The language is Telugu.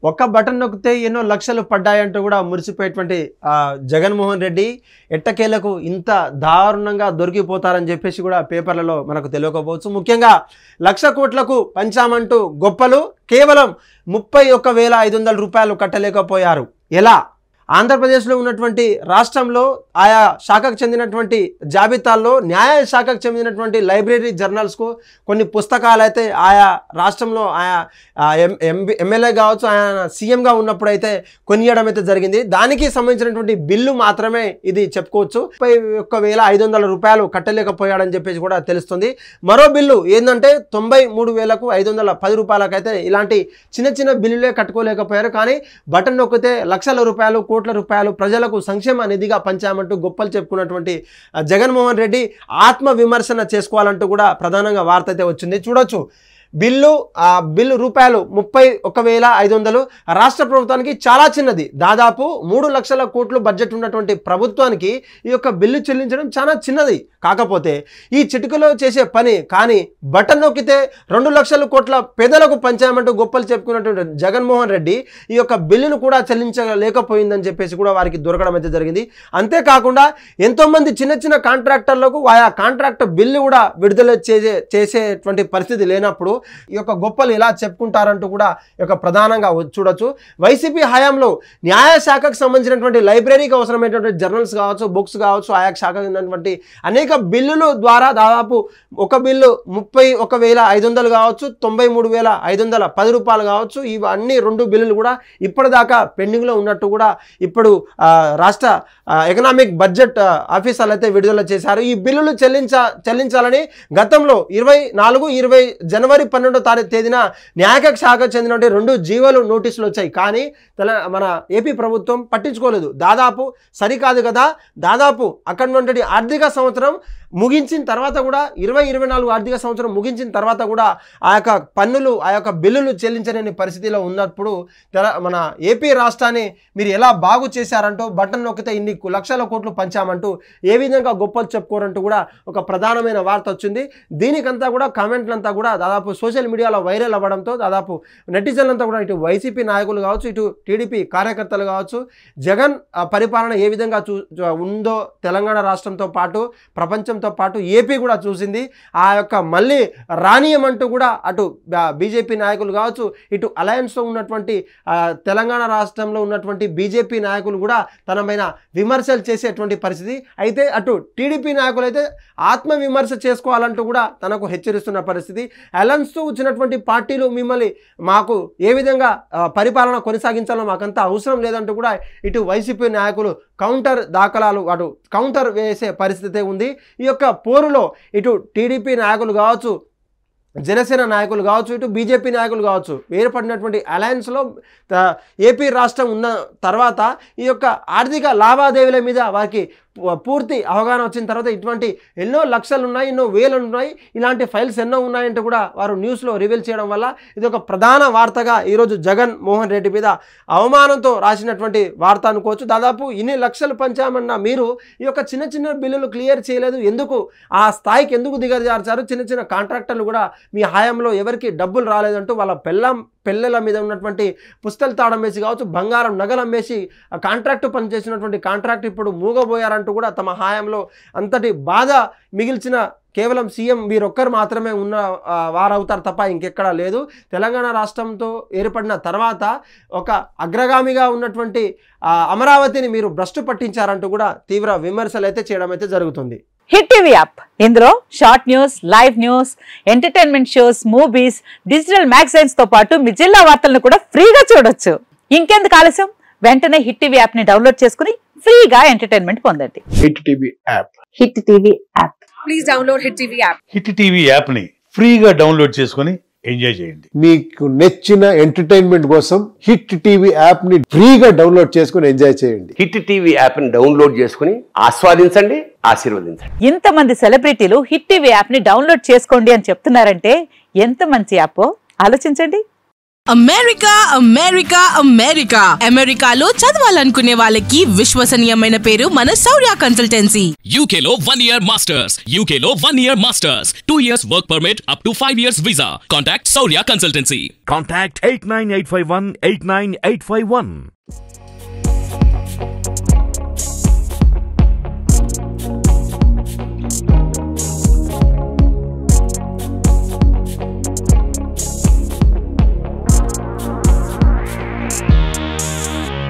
ఒక్క బటన్ నొక్కితే ఎన్నో లక్షలు పడ్డాయంటూ కూడా మురిసిపోయేటువంటి జగన్మోహన్ రెడ్డి ఎట్టకేలకు ఇంత దారుణంగా దొరికిపోతారని చెప్పేసి కూడా పేపర్లలో మనకు తెలియకపోవచ్చు. ముఖ్యంగా 1,00,000 కోట్లకు పంచామంటూ గొప్పలు కేవలం 31,500 రూపాయలు కట్టలేకపోయారు. ఎలా? ఆంధ్రప్రదేశ్లో ఉన్నటువంటి రాష్ట్రంలో ఆయా శాఖకు చెందినటువంటి జాబితాల్లో న్యాయ శాఖకు చెందినటువంటి లైబ్రరీ జర్నల్స్కు కొన్ని పుస్తకాలు అయితే ఆయా రాష్ట్రంలో ఆయా ఎమ్మెల్యే కావచ్చు ఆయన సీఎంగా ఉన్నప్పుడు అయితే కొనియడం అయితే జరిగింది. దానికి సంబంధించినటువంటి బిల్లు మాత్రమే ఇది చెప్పుకోవచ్చు. 31,500 రూపాయలు కట్టలేకపోయాడని చెప్పేసి కూడా తెలుస్తుంది. మరో బిల్లు ఏంటంటే 93,510 రూపాయలకైతే ఇలాంటి చిన్న చిన్న బిల్లులే కట్టుకోలేకపోయారు. కానీ బటన్ నొక్కితే లక్షల రూపాయలు కోట్ల రూపాయలు ప్రజలకు సంక్షేమ నిధిగా పంచామంటూ గొప్పలు చెప్పుకున్నటువంటి జగన్మోహన్ రెడ్డి ఆత్మ విమర్శన చేసుకోవాలంటూ కూడా ప్రధానంగా వార్త అయితే వచ్చింది. చూడొచ్చు బిల్లు రూపాయలు 31,500 రాష్ట్ర ప్రభుత్వానికి చాలా చిన్నది. దాదాపు 3 లక్షల కోట్లు బడ్జెట్ ఉన్నటువంటి ప్రభుత్వానికి ఈ యొక్క బిల్లు చెల్లించడం చాలా చిన్నది. కాకపోతే ఈ చిటికలో చేసే పని కానీ బటన్ నొక్కితే 2 లక్షల కోట్ల పేదలకు పంచామంటూ గొప్పలు చెప్పుకున్నటువంటి జగన్మోహన్ రెడ్డి ఈ యొక్క బిల్లును కూడా చెల్లించలేకపోయిందని చెప్పేసి కూడా వారికి దొరకడం అయితే జరిగింది. అంతేకాకుండా ఎంతోమంది చిన్న చిన్న కాంట్రాక్టర్లకు ఆయా కాంట్రాక్టర్ బిల్లు కూడా విడుదల చేసేటువంటి పరిస్థితి లేనప్పుడు ఈ యొక్క గొప్పలు ఎలా చెప్పుకుంటారంటూ కూడా ఈ యొక్క ప్రధానంగా చూడొచ్చు. వైసీపీ హయాంలో న్యాయ శాఖకు సంబంధించినటువంటి లైబ్రరీకి అవసరమైనటువంటి జర్నల్స్ కావచ్చు, బుక్స్ కావచ్చు, ఆయా శాఖకు ఉన్నటువంటి అనేక బిల్లుల ద్వారా దాదాపు ఒక బిల్లు 31,500 కావచ్చు, 93,510 రూపాయలు కావచ్చు, ఇవన్నీ 2 బిల్లులు కూడా ఇప్పటిదాకా పెండింగ్లో ఉన్నట్టు కూడా ఇప్పుడు రాష్ట్ర ఎకనామిక్ బడ్జెట్ ఆఫీసర్లు అయితే విడుదల చేశారు. ఈ బిల్లులు చెల్లించాలని గతంలో 24-20 జనవరి 12వ తేదీన న్యాయ శాఖకు చెందినటువంటి 2 జీవోలు నోటీసులు వచ్చాయి. కానీ మన ఏపీ ప్రభుత్వం పట్టించుకోలేదు. దాదాపు సరికాదు కదా, దాదాపు అక్కడ నుండి ఆర్థిక సంవత్సరం ముగించిన తర్వాత కూడా 2024 ఆర్థిక సంవత్సరం ముగించిన తర్వాత కూడా ఆ యొక్క పన్నులు ఆ యొక్క బిల్లులు చెల్లించలేని పరిస్థితిలో ఉన్నప్పుడు మన ఏపీ రాష్ట్రాన్ని మీరు ఎలా బాగు చేశారంటూ బటన్ నొక్కితే ఇన్ని లక్షల కోట్లు పంచామంటూ ఏ విధంగా గొప్పలు చెప్పుకోరంటూ కూడా ఒక ప్రధానమైన వార్త వచ్చింది. దీనికంతా కూడా కామెంట్లంతా కూడా దాదాపు సోషల్ మీడియాలో వైరల్ అవ్వడంతో దాదాపు నెటిజన్లంతా కూడా ఇటు వైసీపీ నాయకులు కావచ్చు, ఇటు టీడీపీ కార్యకర్తలు కావచ్చు, జగన్ పరిపాలన ఏ విధంగా ఉందో తెలంగాణ రాష్ట్రంతో పాటు ప్రపంచంతో పాటు ఏపీ కూడా చూసింది. ఆ యొక్క మళ్ళీ రానియమంటూ కూడా అటు బీజేపీ నాయకులు కావచ్చు, ఇటు అలయన్స్లో ఉన్నటువంటి తెలంగాణ రాష్ట్రంలో ఉన్నటువంటి బీజేపీ నాయకులు కూడా తన పైన విమర్శలు చేసేటువంటి పరిస్థితి. అయితే అటు టీడీపీ నాయకులు అయితే ఆత్మవిమర్శ చేసుకోవాలంటూ కూడా తనకు హెచ్చరిస్తున్న పరిస్థితి. అలయన్స్తో వచ్చినటువంటి పార్టీలు మిమ్మల్ని మాకు ఏ విధంగా పరిపాలన కొనసాగించాలో మాకంతా అవసరం లేదంటూ కూడా ఇటు వైసీపీ నాయకులు కౌంటర్ దాఖలాలు అటు కౌంటర్ వేసే పరిస్థితి ఉంది. ఈ యొక్క పోరులో ఇటు టీడీపీ నాయకులు కావచ్చు, జనసేన నాయకులు కావచ్చు, ఇటు బీజేపీ నాయకులు కావచ్చు, ఏర్పడినటువంటి అలయన్స్లో ఏపీ రాష్ట్రం ఉన్న తర్వాత ఈ యొక్క ఆర్థిక లావాదేవీల మీద వారికి పూర్తి అవగాహన వచ్చిన తర్వాత ఇటువంటి ఎన్నో లక్షలు ఉన్నాయి, ఎన్నో వేలు ఉన్నాయి, ఇలాంటి ఫైల్స్ ఎన్నో ఉన్నాయంటూ కూడా వారు న్యూస్లో రివీల్ చేయడం వల్ల ఇది ఒక ప్రధాన వార్తగా ఈరోజు జగన్ మోహన్ రెడ్డి మీద అవమానంతో రాసినటువంటి వార్త అనుకోవచ్చు. దాదాపు ఇన్ని లక్షలు పంచామన్న మీరు ఈ యొక్క చిన్న చిన్న బిల్లులు క్లియర్ చేయలేదు, ఎందుకు ఆ స్థాయికి ఎందుకు దిగజార్చారు? చిన్న చిన్న కాంట్రాక్టర్లు కూడా మీ హయాంలో ఎవరికి డబ్బులు రాలేదంటూ వాళ్ళ పెళ్ళల మీద ఉన్నటువంటి పుస్తలు తాళం వేసి కావచ్చు, బంగారం నగలు అమ్మేసి కాంట్రాక్ట్ పనిచేసినటువంటి కాంట్రాక్ట్ ఇప్పుడు మూగబోయారంటూ కూడా తమ హయాంలో అంతటి బాధ మిగిల్చిన కేవలం సీఎం వీరొక్కరు మాత్రమే ఉన్న వారవుతారు తప్ప ఇంకెక్కడా లేదు. తెలంగాణ రాష్ట్రంతో ఏర్పడిన తర్వాత ఒక అగ్రగామిగా ఉన్నటువంటి అమరావతిని మీరు భ్రష్టు పట్టించారంటూ కూడా తీవ్ర విమర్శలు అయితే చేయడం అయితే జరుగుతుంది. హిట్ టీవీ యాప్, ఇందులో short news, live news, entertainment shows, movies, digital magazines తో పాటు మీ జిల్లా వార్తలను కూడా ఫ్రీగా చూడొచ్చు. ఇంకెందుకు ఆలస్యం, వెంటనే హిట్ టీవీ యాప్ ని డౌన్లోడ్ చేసుకుని ఫ్రీగా ఎంటర్టైన్మెంట్ పొందండి. Hit TV app. Hit TV app. Please download hit TV app. Hit TV app ని ఫ్రీగా డౌన్లోడ్ చేసుకుని ఎంజాయ్ చేయండి. మీకు నచ్చిన ఎంటర్టైన్మెంట్ కోసం హిట్ టీవీ యాప్ ని ఫ్రీగా డౌన్లోడ్ చేసుకుని ఎంజాయ్ చేయండి. హిట్ టీవీ యాప్ ని డౌన్లోడ్ చేసుకుని ఆస్వాదించండి, ఆశీర్వదించండి. ఇంతమంది సెలబ్రిటీలు హిట్ టీవీ యాప్ ని డౌన్లోడ్ చేసుకోండి అని చెప్తున్నారంటే ఎంత మంచి యాప్ ఆలోచించండి. అమెరికా అమెరికా అమెరికా అమెరికాలో చదవాలనుకునే వాళ్ళకి విశ్వసనీయమైన పేరు మన శౌర్య కన్సల్టెన్సీ. UK లో 1 year masters. UK లో 1 year masters. 2 years work permit up to 5 years visa. Contact Saurya Consultancy. Contact 89851 89851.